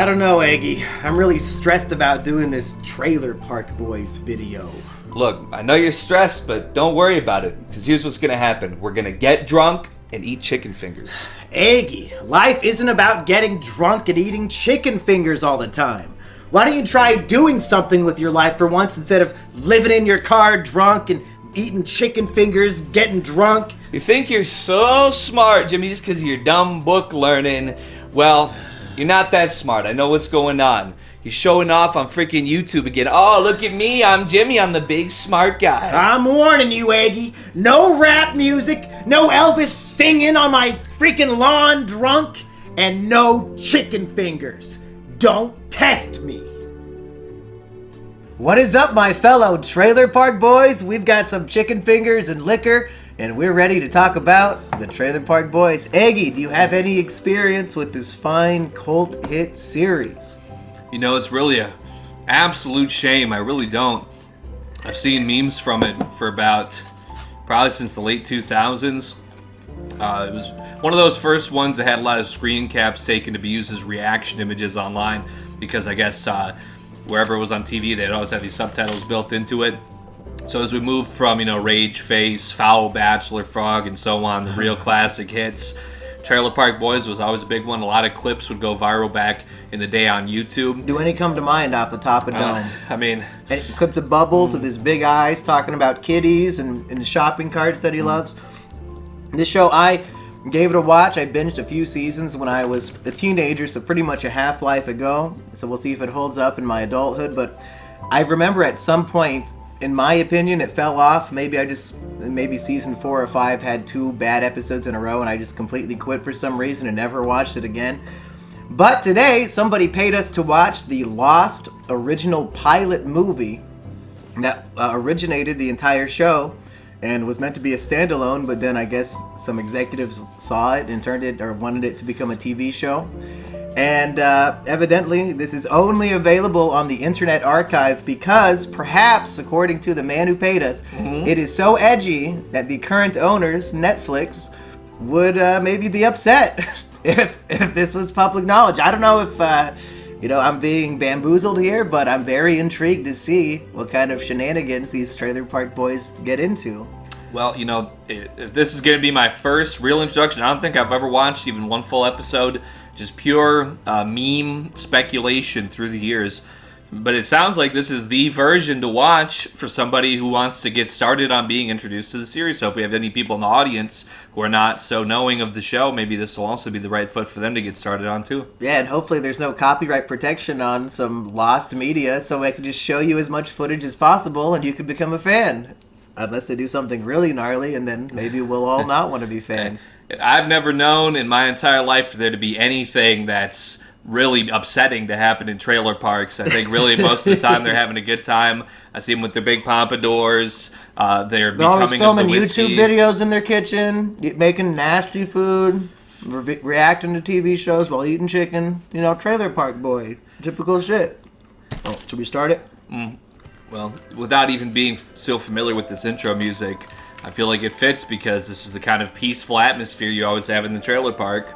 don't know, Eggy. I'm really stressed about doing this Trailer Park Boys video. Look, I know you're stressed, but don't worry about it, because here's what's gonna happen. We're gonna get drunk and eat chicken fingers. Eggy, life isn't about getting drunk and eating chicken fingers all the time. Why don't you try doing something with your life for once instead of living in your car drunk and eating chicken fingers, getting drunk? You think you're so smart, Jimmy, just because of your dumb book learning. Well, you're not that smart. I know what's going on. You're showing off on freaking YouTube again. Oh, look at me. I'm Jimmy. I'm the big smart guy. I'm warning you, Eggy. No rap music, no Elvis singing on my freaking lawn drunk, and no chicken fingers. Don't test me. What is up, my fellow Trailer Park Boys? We've got some chicken fingers and liquor, and we're ready to talk about the Trailer Park Boys. Eggy, do you have any experience with this fine cult hit series? You know, it's really a absolute shame. I really don't. I've seen memes from it for probably since the late 2000s. It was one of those first ones that had a lot of screen caps taken to be used as reaction images online, because I guess wherever it was on TV, they'd always have these subtitles built into it. So as we moved from, Rage Face, Foul Bachelor Frog, and so on, the real classic hits, Trailer Park Boys was always a big one. A lot of clips would go viral back in the day on YouTube. Do any come to mind off the top of dome? Any clips of Bubbles with his big eyes talking about kitties and shopping carts that he loves. This show, I gave it a watch. I binged a few seasons when I was a teenager, so pretty much a half-life ago. So we'll see if it holds up in my adulthood. But I remember at some point, in my opinion, it fell off. Maybe season 4 or 5 had 2 bad episodes in a row and I just completely quit for some reason and never watched it again. But today, somebody paid us to watch the Lost original pilot movie that originated the entire show and was meant to be a standalone, but then I guess some executives saw it and wanted it to become a TV show. And evidently, this is only available on the Internet Archive because, perhaps, according to the man who paid us, it is so edgy that the current owners, Netflix, would maybe be upset if this was public knowledge. I don't know if, I'm being bamboozled here, but I'm very intrigued to see what kind of shenanigans these Trailer Park Boys get into. Well, if this is going to be my first real introduction, I don't think I've ever watched even one full episode. Just pure meme speculation through the years. But it sounds like this is the version to watch for somebody who wants to get started on being introduced to the series. So if we have any people in the audience who are not so knowing of the show, maybe this will also be the right foot for them to get started on too. Yeah, and hopefully there's no copyright protection on some lost media, so I can just show you as much footage as possible and you could become a fan. Unless they do something really gnarly, and then maybe we'll all not want to be fans. I've never known in my entire life for there to be anything that's really upsetting to happen in trailer parks. I think really most of the time they're having a good time. I see them with their big pompadours. They're always becoming filming of the whiskey. YouTube videos in their kitchen, making nasty food, reacting to TV shows while eating chicken. Trailer Park Boy. Typical shit. Oh, should we start it? Well, without even being so familiar with this intro music, I feel like it fits because this is the kind of peaceful atmosphere you always have in the trailer park.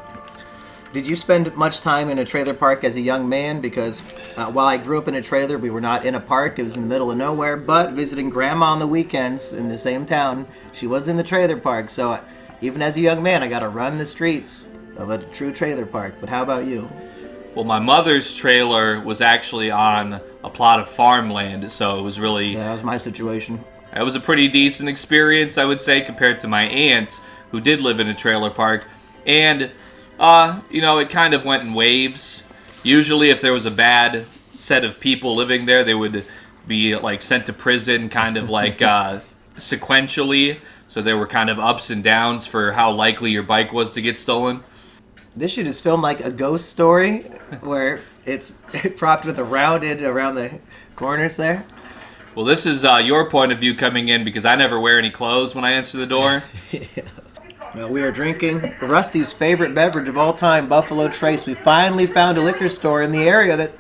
Did you spend much time in a trailer park as a young man? Because while I grew up in a trailer, we were not in a park. It was in the middle of nowhere, but visiting Grandma on the weekends in the same town, she was in the trailer park. So even as a young man, I got to run the streets of a true trailer park. But how about you? Well, my mother's trailer was actually on a plot of farmland, so it was really... Yeah, that was my situation. It was a pretty decent experience, I would say, compared to my aunt, who did live in a trailer park. And, it kind of went in waves. Usually, if there was a bad set of people living there, they would be, sent to prison, kind of sequentially. So there were kind of ups and downs for how likely your bike was to get stolen. This shit is filmed like a ghost story, where it's propped with around the corners there. Well, this is your point of view coming in because I never wear any clothes when I answer the door. Yeah. Well, we are drinking Rusty's favorite beverage of all time, Buffalo Trace. We finally found a liquor store in the area that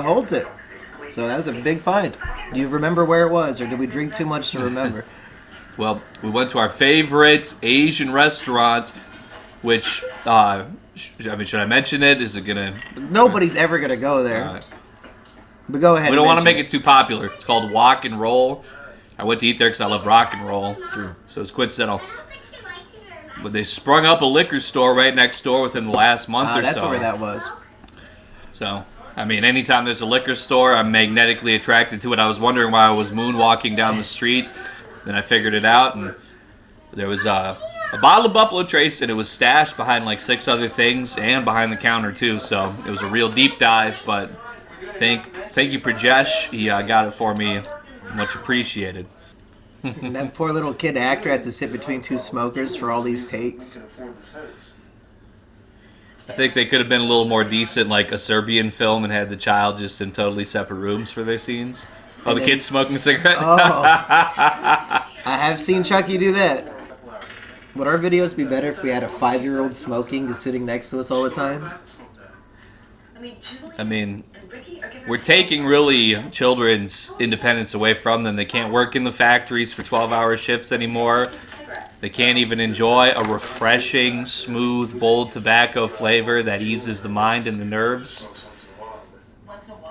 holds it. So that was a big find. Do you remember where it was, or did we drink too much to remember? Well, we went to our favorite Asian restaurant, which I mean, should I mention it? Is it gonna? Nobody's ever gonna go there. All right. But go ahead. We don't want to make it too popular. It's called Walk and Roll. I went to eat there because I love rock and roll. True. So it's coincidental. But they sprung up a liquor store right next door within the last month or that's so. where that was. So, I mean, anytime there's a liquor store, I'm magnetically attracted to it. I was wondering why I was moonwalking down the street. Then I figured it out, and there was a bottle of Buffalo Trace, and it was stashed behind like 6 other things and behind the counter too. So it was a real deep dive. But thank you, Prajesh. He got it for me. Much appreciated. That poor little kid actor has to sit between 2 smokers for all these takes. I think they could have been a little more decent, like a Serbian film, and had the child just in totally separate rooms for their scenes. Oh, the kid's smoking a cigarette? Oh. I have seen Chucky do that. Would our videos be better if we had a 5-year-old smoking just sitting next to us all the time? I mean, we're taking really children's independence away from them. They can't work in the factories for 12-hour shifts anymore. They can't even enjoy a refreshing, smooth, bold tobacco flavor that eases the mind and the nerves.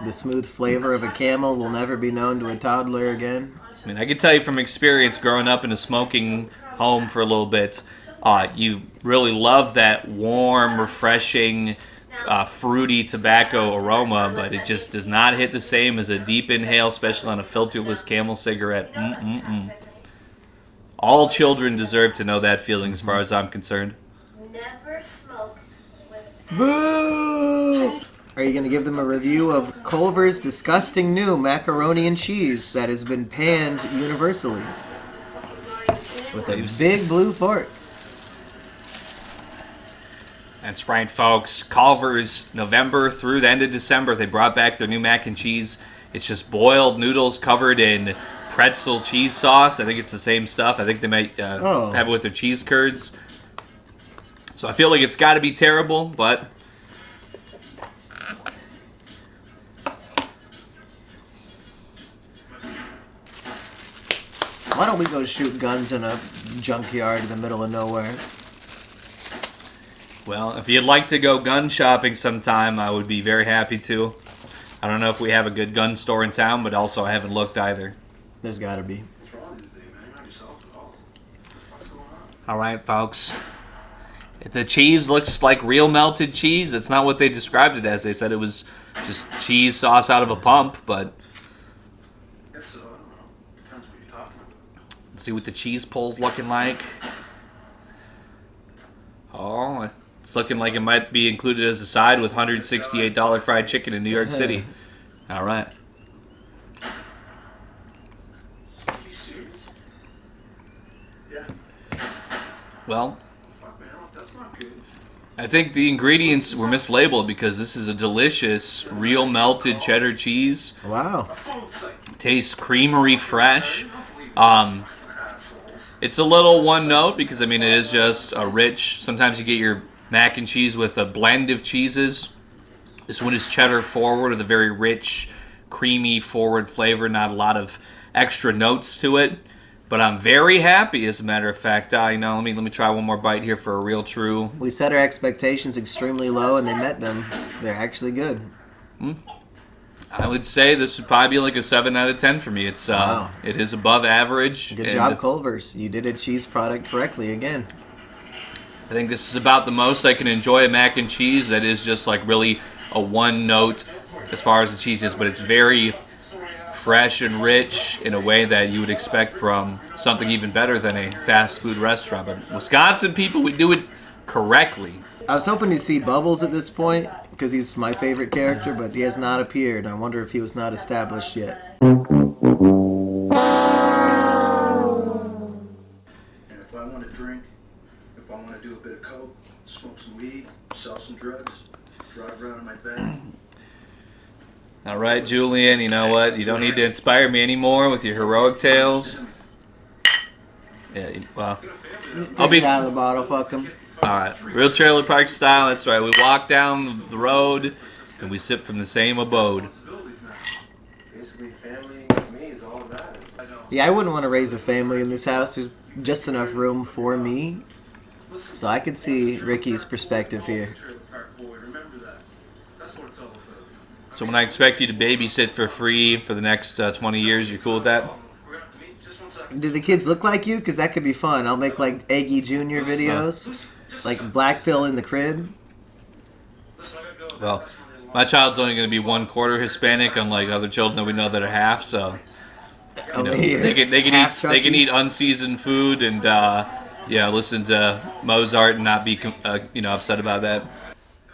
The smooth flavor of a Camel will never be known to a toddler again. I mean, I can tell you from experience growing up in a smoking home for a little bit, you really love that warm, refreshing, fruity tobacco aroma, but it just does not hit the same as a deep inhale, especially on a filterless Camel cigarette. All children deserve to know that feeling as far as I'm concerned. Never smoke with... Boo! Are you going to give them a review of Culver's disgusting new macaroni and cheese that has been panned universally? With a big blue fork. That's right, folks. Culver's, November through the end of December, they brought back their new mac and cheese. It's just boiled noodles covered in pretzel cheese sauce. I think it's the same stuff. I think they might have it with their cheese curds. So I feel like it's got to be terrible, but... Why don't we go shoot guns in a junkyard in the middle of nowhere? Well, if you'd like to go gun shopping sometime, I would be very happy to. I don't know if we have a good gun store in town, but also I haven't looked either. There's gotta be. Alright, folks. The cheese looks like real melted cheese. It's not what they described it as. They said it was just cheese sauce out of a pump, but... Let's see what the cheese pull's looking like. Oh, it's looking like it might be included as a side with $168 fried chicken in New York City. All right. Well, I think the ingredients were mislabeled because this is a delicious, real melted cheddar cheese. Wow. Tastes creamery fresh. It's a little one note because, I mean, it is just a rich, sometimes you get your mac and cheese with a blend of cheeses. This one is cheddar forward with a very rich, creamy forward flavor, not a lot of extra notes to it. But I'm very happy, as a matter of fact. Let me try one more bite here for a real true. We set our expectations extremely low and they met them. They're actually good. I would say this would probably be like a 7 out of 10 for me. It's Wow. It is above average. Good job, Culver's. You did a cheese product correctly again. I think this is about the most I can enjoy a mac and cheese that is just like really a one note as far as the cheese is, but it's very fresh and rich in a way that you would expect from something even better than a fast food restaurant. But Wisconsin people, we do it correctly. I was hoping to see Bubbles at this point because he's my favorite character, but he has not appeared. I wonder if he was not established yet. And if I want to drink, if I want to do a bit of coke, smoke some weed, sell some drugs, drive around in my van. All right, Julian, you know what? You don't need to inspire me anymore with your heroic tales. Yeah, well, I'll be... Get out of the bottle, fuck him. All right, real trailer park style, that's right. We walk down the road and we sip from the same abode. Yeah, I wouldn't want to raise a family in this house. There's just enough room for me. So I could see Ricky's perspective here. So when I expect you to babysit for free for the next 20 years, you're cool with that? Do the kids look like you? Because that could be fun. I'll make like Eggy Jr. videos. Like Black Pill in the crib. Well, my child's only going to be 1/4 Hispanic, unlike other children that we know that are half. So you know, they can eat unseasoned food and listen to Mozart and not be upset about that.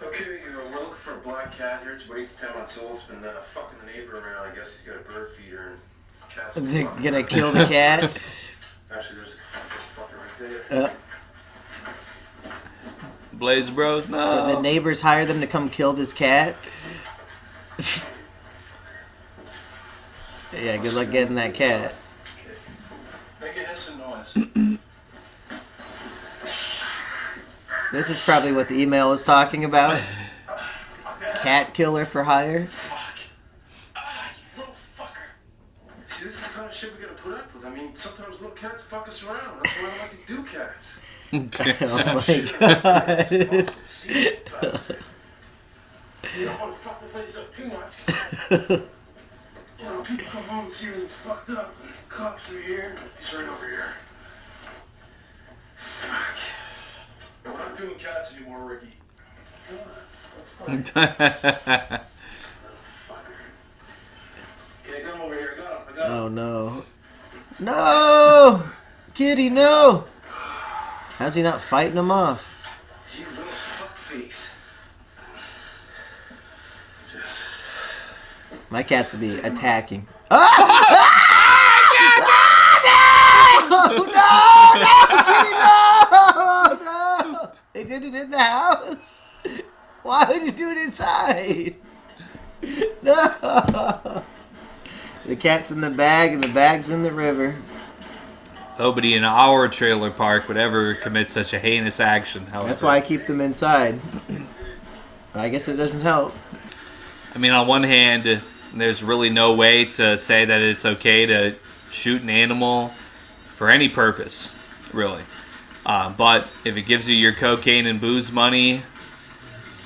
Okay, we're looking for a black cat here. It's about 8 to 10 months old. It's been fucking the neighbor around. I guess he's got a bird feeder and cats. They're gonna kill the cat. Actually, there's a fucker right there. Blaze Bros, no. But the neighbors hire them to come kill this cat. Yeah, good luck getting that cat. Make a hissing noise. This is probably what the email was talking about. Cat killer for hire. Fuck. You little fucker. See, this is the kind of shit we gotta put up with. I mean, sometimes little cats fuck us around. That's why I like to do cats. Oh my god. You don't want to fuck the place up too much. People come home and see everything fucked up. Cops are here. He's right over here. Fuck. We're not doing cats anymore, Ricky. Come on. Fucker. Okay, come over here. I got him. Oh no. No! Kitty, no! How's he not fighting him off? You little fuckface. Just... My cats would be attacking. Oh! No! No! They did it in the house? Why would you do it inside? No! The cat's in the bag and the bag's in the river. Nobody in our trailer park would ever commit such a heinous action. However. That's why I keep them inside. I guess it doesn't help. I mean, on one hand, there's really no way to say that it's okay to shoot an animal for any purpose, really. But if it gives you your cocaine and booze money,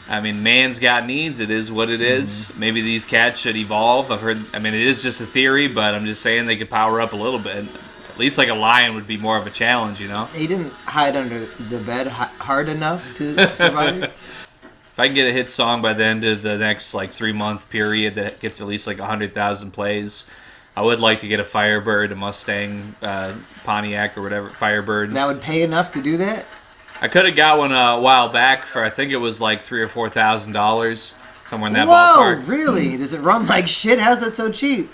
I mean, man's got needs. It is what it is. Maybe these cats should evolve. I've heard, I mean, it is just a theory, but I'm just saying they could power up a little bit. At least like a lion would be more of a challenge, you know? He didn't hide under the bed hard enough to survive. If I can get a hit song by the end of the next like 3-month period that gets at least like 100,000 plays, I would like to get a Firebird, a Mustang, Pontiac or whatever, Firebird. That would pay enough to do that? I could have got one a while back for, I think it was like $3,000 or $4,000, somewhere in that Whoa, ballpark. really? Does it run like shit? How's that so cheap?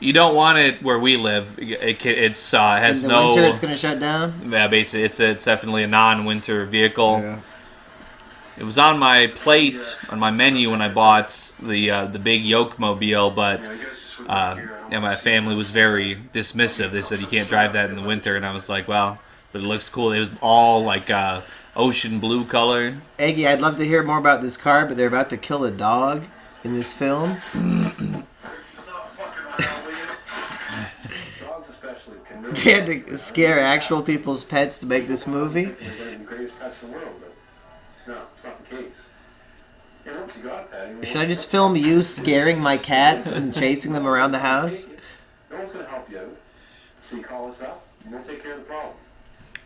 You don't want it where we live. It has in the no. winter, it's gonna shut down. Yeah, basically, it's definitely a non-winter vehicle. Yeah. It was on my plate on my menu when I bought the big yoke mobile, but my family was very dismissive. They said you can't drive that in the winter, and I was like, well, but it looks cool. It was all like ocean blue color. Eggy, I'd love to hear more about this car, but they're about to kill a dog in this film. They had to scare actual people's pets to make this movie. They're the greatest pets in the world, but no, it's not the case. And once you got a pet, Should I just film you scaring my cats and chasing them around the house? No one's gonna help you out. So you call us up, and we'll take care of the problem.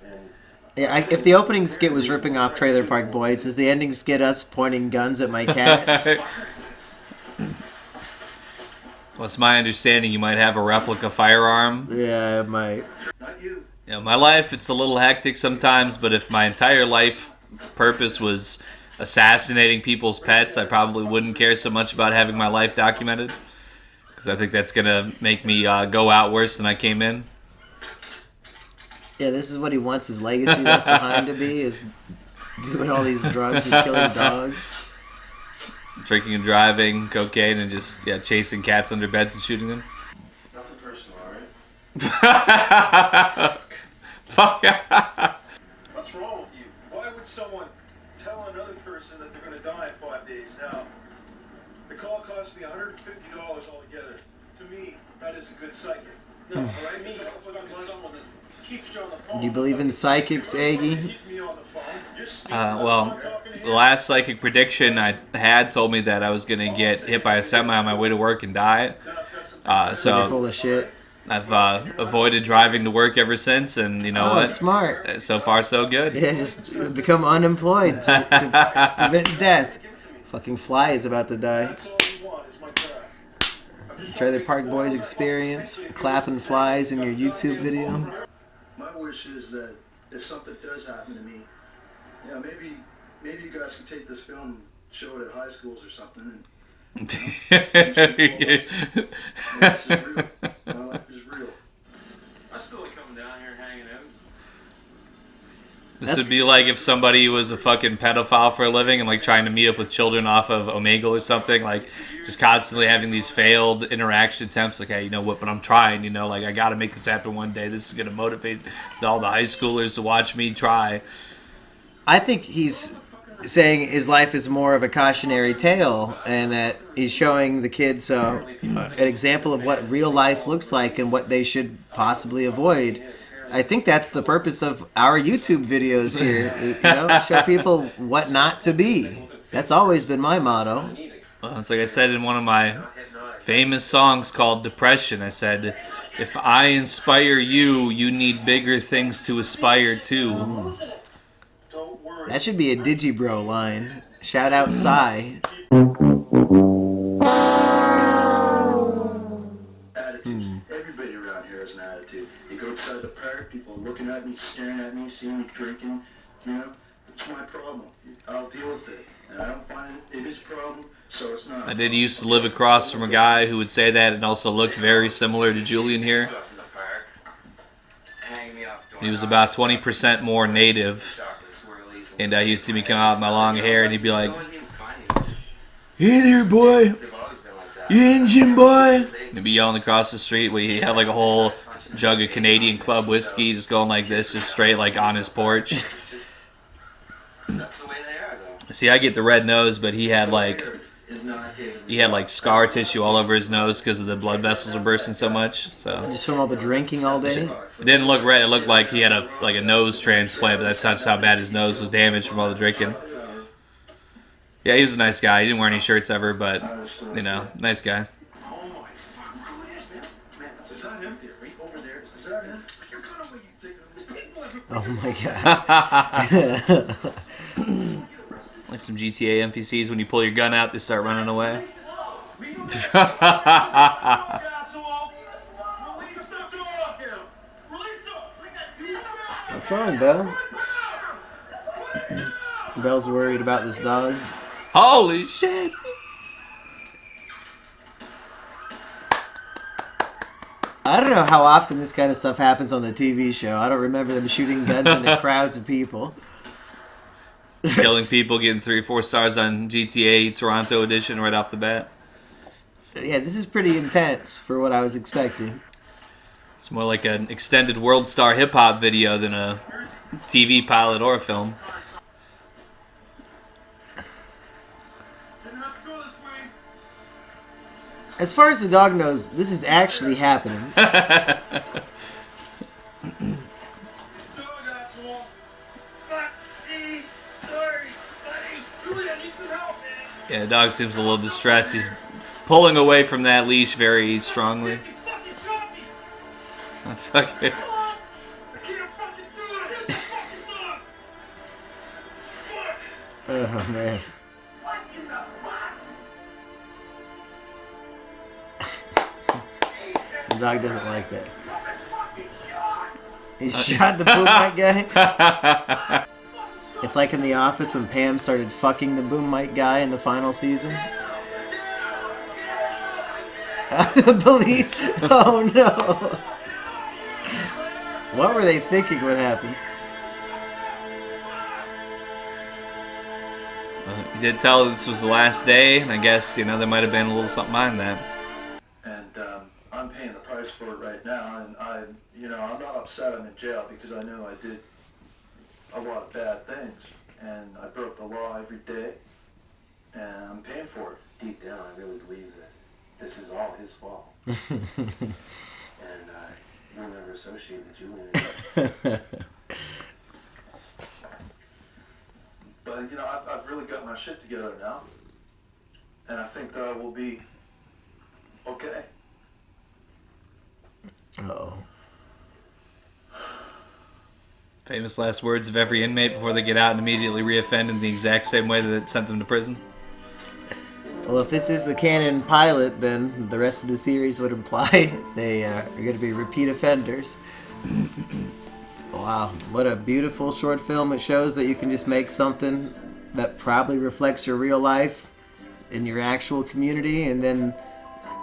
And Yeah, if the opening skit was ripping off Trailer Park Boys, is the ending skit us pointing guns at my cats? Well, it's my understanding you might have a replica firearm. Yeah, I might. not you. You know, my life, it's a little hectic sometimes, but if my entire life purpose was assassinating people's pets, I probably wouldn't care so much about having my life documented. Because I think that's going to make me go out worse than I came in. Yeah, this is what he wants his legacy left behind to be, is doing all these drugs and killing dogs. Drinking and driving, cocaine, and just chasing cats under beds and shooting them. Nothing personal, alright? Fuck. What's wrong with you? Why would someone tell another person that they're gonna die in 5 days? Now, the call cost me $150 altogether. To me, that is a good psychic. No, alright? Me, someone that Do you believe in psychics, Eggy? Well, the last psychic prediction I had told me that I was going to get hit by a semi on my way to work and die. You're So full of shit. I've avoided driving to work ever since, and you know what? Smart. So far, so good. Yeah, just become unemployed to prevent death. Fucking fly is about to die. Trailer Park Boys experience, clapping flies in your YouTube video. My wish is that if something does happen to me, yeah, maybe you guys can take this film and show it at high schools or something. And, teach people this is real. My life is real. I still like coming down here and hanging out. This would be like if somebody was a fucking pedophile for a living and like trying to meet up with children off of Omegle or something, like just constantly having these failed interaction attempts. Like, hey, you know what? But I'm trying. You know, like I got to make this happen one day. This is gonna motivate all the high schoolers to watch me try. I think he's saying his life is more of a cautionary tale, and that he's showing the kids an example of what real life looks like and what they should possibly avoid. I think that's the purpose of our YouTube videos here. You know, show people what not to be. That's always been my motto. Well, it's like I said in one of my famous songs called Depression. I said, if I inspire you, you need bigger things to aspire to. That should be a Digibro line. Shout out Psy. Attitude. Everybody around here has an attitude. You go outside the park, people are looking at me, staring at me, seeing me drinking. You know, it's my problem. I'll deal with it. And I don't find it is a problem, so it's not. I did used to live across from a guy who would say that and also looked very similar to Julian here. He was about 20% more native. And he'd see me come out with my long hair and he'd be like, "Hey there, boy. You engine, boy." And he'd be yelling across the street where he had like a whole jug of Canadian Club whiskey just going like this, just straight like on his porch. See, I get the red nose, but he had like scar tissue all over his nose because of the blood vessels were bursting so much. So Just from all the drinking all day? it didn't look red. It looked like he had a nose transplant, but that's how bad his nose was damaged from all the drinking. Yeah, he was a nice guy. He didn't wear any shirts ever, but you know, nice guy. Oh my god. Like some GTA NPCs, when you pull your gun out, they start running away. What's wrong, Belle? Belle's worried about this dog. Holy shit! I don't know how often this kind of stuff happens on the TV show. I don't remember them shooting guns into crowds of people. Killing people, getting 3 or 4 stars on GTA Toronto edition right off the bat. Yeah, this is pretty intense for what I was expecting. It's more like an extended World Star hip hop video than a TV pilot or a film. As far as the dog knows, this is actually happening. Yeah, the dog seems a little distressed. He's pulling away from that leash very strongly. Oh, fuck it. Oh, man. The dog doesn't like that. He shot the boom mic guy. It's like in The Office when Pam started fucking the boom mic guy in the final season. The police. Oh no. What were they thinking would happen? You did tell this was the last day, and I guess, you know, there might have been a little something behind that. And I'm paying the price for it right now, and I'm not upset I'm in jail because I know I did a lot of bad things, and I broke the law every day, and I'm paying for it. Deep down, I really believe that this is all his fault. And You'll never associate with Julian. But, you know, I've really got my shit together now. And I think that I will be okay. Uh-oh. Famous last words of every inmate before they get out and immediately reoffend in the exact same way that it sent them to prison. Well, if this is the canon pilot, then the rest of the series would imply they are going to be repeat offenders. Wow, what a beautiful short film. It shows that you can just make something that probably reflects your real life in your actual community, and then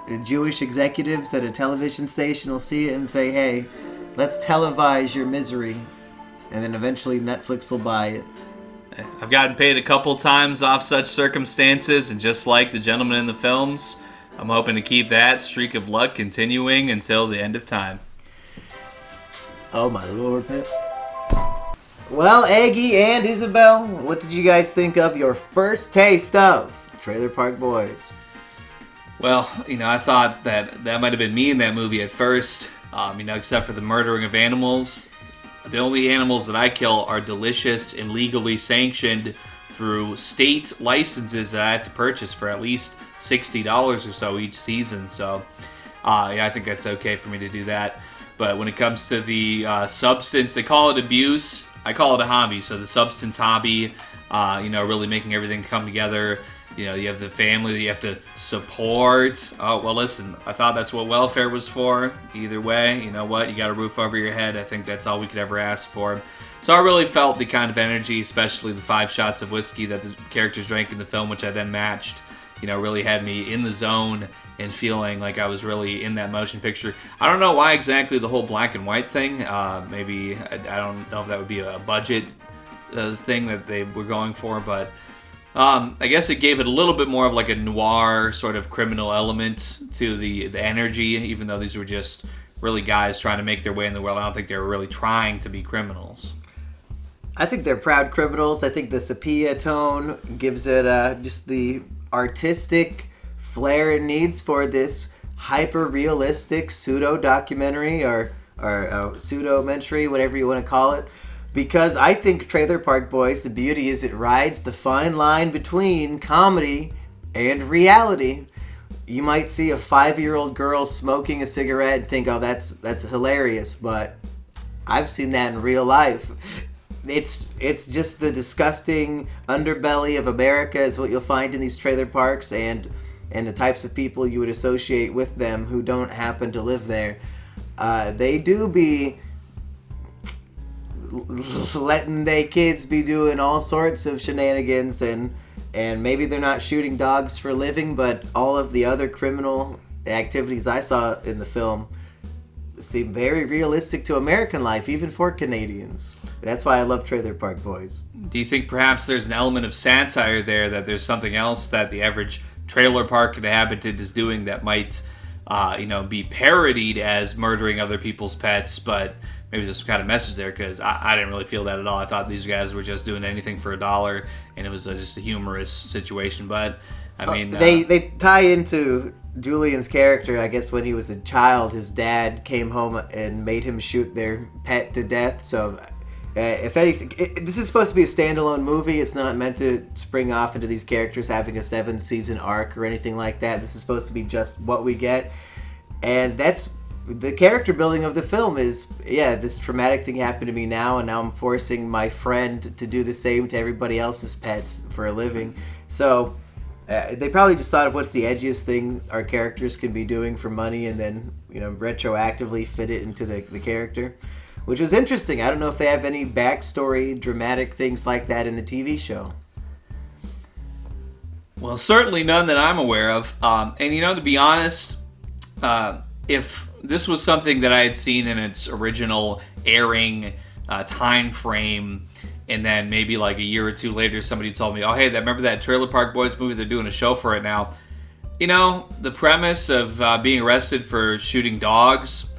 the Jewish executives at a television station will see it and say, hey, let's televise your misery. And then eventually Netflix will buy it. I've gotten paid a couple times off such circumstances, and just like the gentleman in the films, I'm hoping to keep that streak of luck continuing until the end of time. Oh my lord, Pip. Well, Eggy and Isabel, what did you guys think of your first taste of Trailer Park Boys? Well, you know, I thought that might have been me in that movie at first, you know, except for the murdering of animals. The only animals that I kill are delicious and legally sanctioned through state licenses that I have to purchase for at least $60 or so each season. So, yeah, I think that's okay for me to do that. But when it comes to the substance, they call it abuse. I call it a hobby. So the substance hobby, you know, really making everything come together. You know, you have the family that you have to support. Oh, well, listen, I thought that's what welfare was for. Either way, you know what? You got a roof over your head. I think that's all we could ever ask for. So I really felt the kind of energy, especially the 5 shots of whiskey that the characters drank in the film, which I then matched, you know, really had me in the zone and feeling like I was really in that motion picture. I don't know why exactly the whole black and white thing. Maybe, I don't know if that would be a budget thing that they were going for, but I guess it gave it a little bit more of like a noir sort of criminal element to the energy, even though these were just really guys trying to make their way in the world. I don't think they were really trying to be criminals. I think they're proud criminals. I think the sepia tone gives it just the artistic flair it needs for this hyper-realistic pseudo-documentary or pseudo-mentary, whatever you want to call it. Because I think Trailer Park Boys, the beauty is it rides the fine line between comedy and reality. You might see a 5-year-old girl smoking a cigarette and think, oh, that's hilarious, but I've seen that in real life. It's just the disgusting underbelly of America is what you'll find in these trailer parks, and the types of people you would associate with them who don't happen to live there. They do be letting they kids be doing all sorts of shenanigans, and maybe they're not shooting dogs for a living, but all of the other criminal activities I saw in the film seem very realistic to American life, even for Canadians. That's why I love Trailer Park Boys. Do you think perhaps there's an element of satire there, that there's something else that the average trailer park inhabitant is doing that might, you know, be parodied as murdering other people's pets, but maybe there's some kind of message there, because I didn't really feel that at all. I thought these guys were just doing anything for $1, and it was just a humorous situation. But I mean, they tie into Julian's character. I guess when he was a child, his dad came home and made him shoot their pet to death. So, if anything, this is supposed to be a standalone movie. It's not meant to spring off into these characters having a 7-season arc or anything like that. This is supposed to be just what we get, and that's the character building of the film. Is, yeah, this traumatic thing happened to me now, and now I'm forcing my friend to do the same to everybody else's pets for a living. So they probably just thought of what's the edgiest thing our characters can be doing for money, and then, you know, retroactively fit it into the character, which was interesting. I don't know if they have any backstory, dramatic things like that in the TV show. Well, certainly none that I'm aware of. And, you know, to be honest, if this was something that I had seen in its original airing time frame, and then maybe like a year or two later somebody told me, oh, hey, remember that Trailer Park Boys movie? They're doing a show for it now. You know, the premise of being arrested for shooting dogs,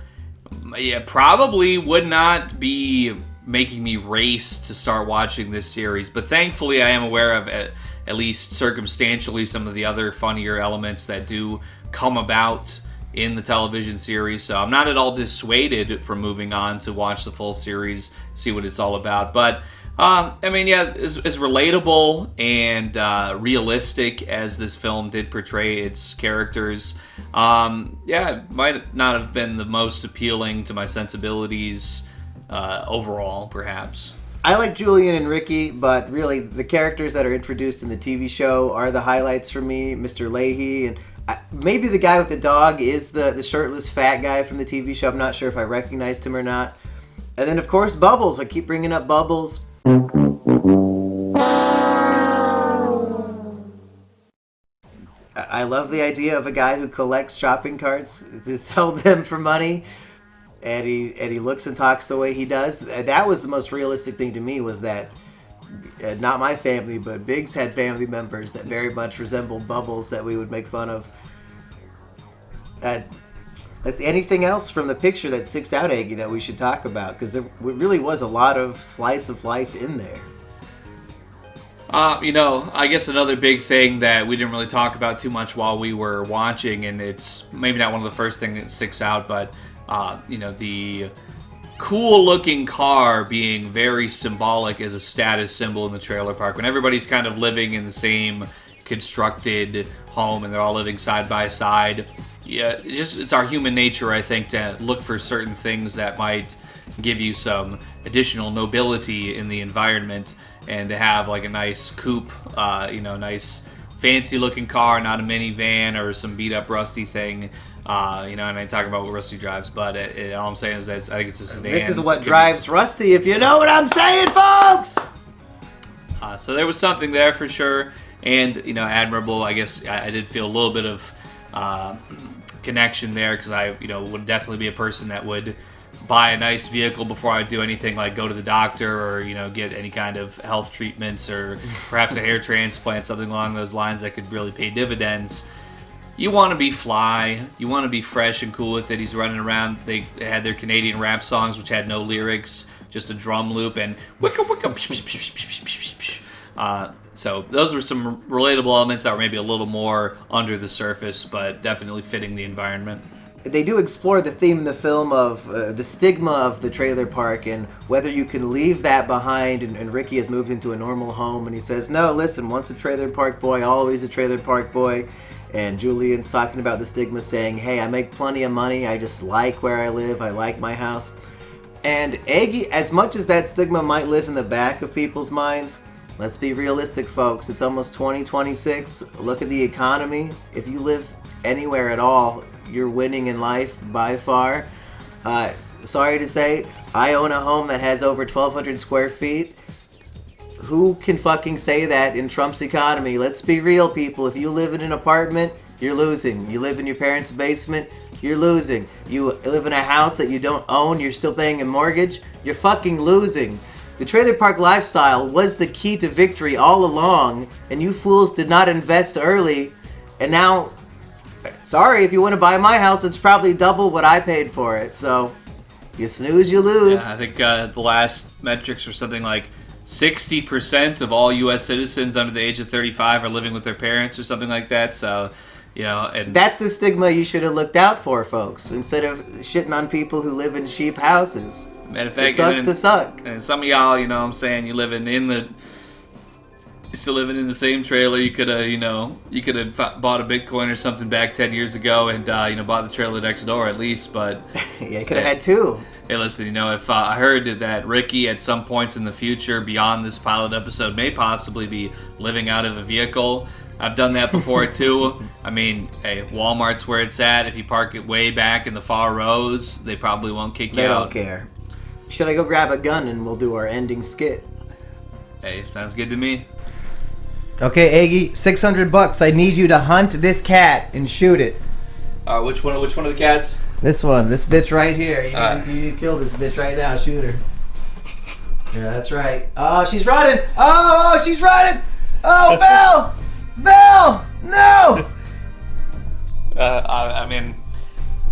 yeah, probably would not be making me race to start watching this series. But thankfully I am aware of, at least circumstantially, some of the other funnier elements that do come about in the television series, so I'm not at all dissuaded from moving on to watch the full series, see what it's all about. But I mean, yeah, as relatable and realistic as this film did portray its characters, yeah, it might not have been the most appealing to my sensibilities overall, perhaps. I like Julian and Ricky, but really the characters that are introduced in the TV show are the highlights for me. Mr. Leahy, and maybe the guy with the dog is the shirtless fat guy from the TV show. I'm not sure if I recognized him or not. And then, of course, Bubbles. I keep bringing up Bubbles. I love the idea of a guy who collects shopping carts to sell them for money. And he looks and talks the way he does. That was the most realistic thing to me, was that not my family, but Biggs had family members that very much resembled Bubbles that we would make fun of. Let's see, anything else from the picture that sticks out, Eggy, that we should talk about? Because there really was a lot of slice of life in there. You know, I guess another big thing that we didn't really talk about too much while we were watching, and it's maybe not one of the first things that sticks out, but you know, the cool-looking car being very symbolic as a status symbol in the trailer park. When everybody's kind of living in the same constructed home and they're all living side by side, yeah, it's our human nature, I think, to look for certain things that might give you some additional nobility in the environment, and to have like a nice coupe, you know, nice fancy-looking car, not a minivan or some beat-up Rusty thing. You know, and I talk about what Rusty drives, but all I'm saying is that I think it's a sedan. This is what drives Rusty, if you know what I'm saying, folks! So there was something there for sure, and, you know, admirable. I guess I did feel a little bit of connection there, because I, you know, would definitely be a person that would buy a nice vehicle before I do anything like go to the doctor or, you know, get any kind of health treatments or perhaps a hair transplant, something along those lines that could really pay dividends. You want to be fly. You want to be fresh and cool with it. He's running around. They had their Canadian rap songs, which had no lyrics, just a drum loop and wicka wicka. So those were some relatable elements that were maybe a little more under the surface, but definitely fitting the environment. They do explore the theme in the film of the stigma of the trailer park and whether you can leave that behind. And Ricky has moved into a normal home, and he says, no, listen, once a trailer park boy, always a trailer park boy. And Julian's talking about the stigma, saying, hey, I make plenty of money, I just like where I live, I like my house. And Eggy, as much as that stigma might live in the back of people's minds, let's be realistic, folks. It's almost 2026. Look at the economy. If you live anywhere at all, you're winning in life by far. Sorry to say, I own a home that has over 1,200 square feet. Who can fucking say that in Trump's economy? Let's be real, people. If you live in an apartment, you're losing. You live in your parents' basement, you're losing. You live in a house that you don't own, you're still paying a mortgage, you're fucking losing. The trailer park lifestyle was the key to victory all along, and you fools did not invest early, and now, sorry, if you want to buy my house, it's probably double what I paid for it, so you snooze, you lose. Yeah, I think the last metrics were something like 60% of all U.S. citizens under the age of 35 are living with their parents or something like that. So, you know, and that's the stigma you should have looked out for, folks, instead of shitting on people who live in cheap houses. Matter of fact, it sucks to suck. And some of y'all, you know what I'm saying, you're still living in the same trailer. You could have, you know, bought a Bitcoin or something back 10 years ago and, you know, bought the trailer next door at least, but... yeah, you could have had two. Hey, listen, you know, if I heard that Ricky at some points in the future beyond this pilot episode may possibly be living out of a vehicle, I've done that before too. I mean, hey, Walmart's where it's at. If you park it way back in the far rows, they probably won't kick you out. They don't care. Should I go grab a gun and we'll do our ending skit? Hey, sounds good to me. Okay, Eggy, $600. I need you to hunt this cat and shoot it. Which one of the cats? This one, this bitch right here. You need to kill this bitch right now. Shoot her. Yeah, that's right. Oh, she's running. Oh, she's running. Oh, Belle! Belle! No! I mean,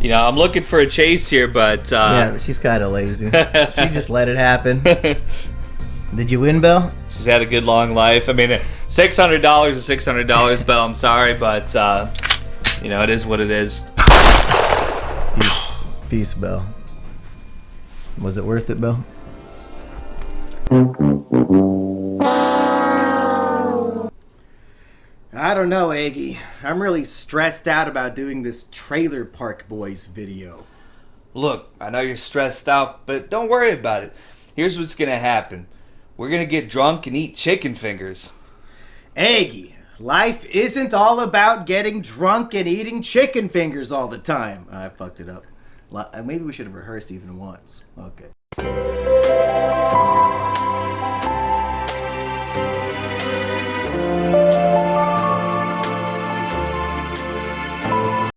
you know, I'm looking for a chase here, but... yeah, but she's kind of lazy. She just let it happen. Did you win, Belle? She's had a good long life. I mean, $600 is $600, Belle. I'm sorry, but, you know, it is what it is. Peace, Bill. Was it worth it, Bill? I don't know, Eggy. I'm really stressed out about doing this Trailer Park Boys video. Look, I know you're stressed out, but don't worry about it. Here's what's gonna happen. We're gonna get drunk and eat chicken fingers. Eggy, life isn't all about getting drunk and eating chicken fingers all the time. I fucked it up. Maybe we should have rehearsed even once. Okay.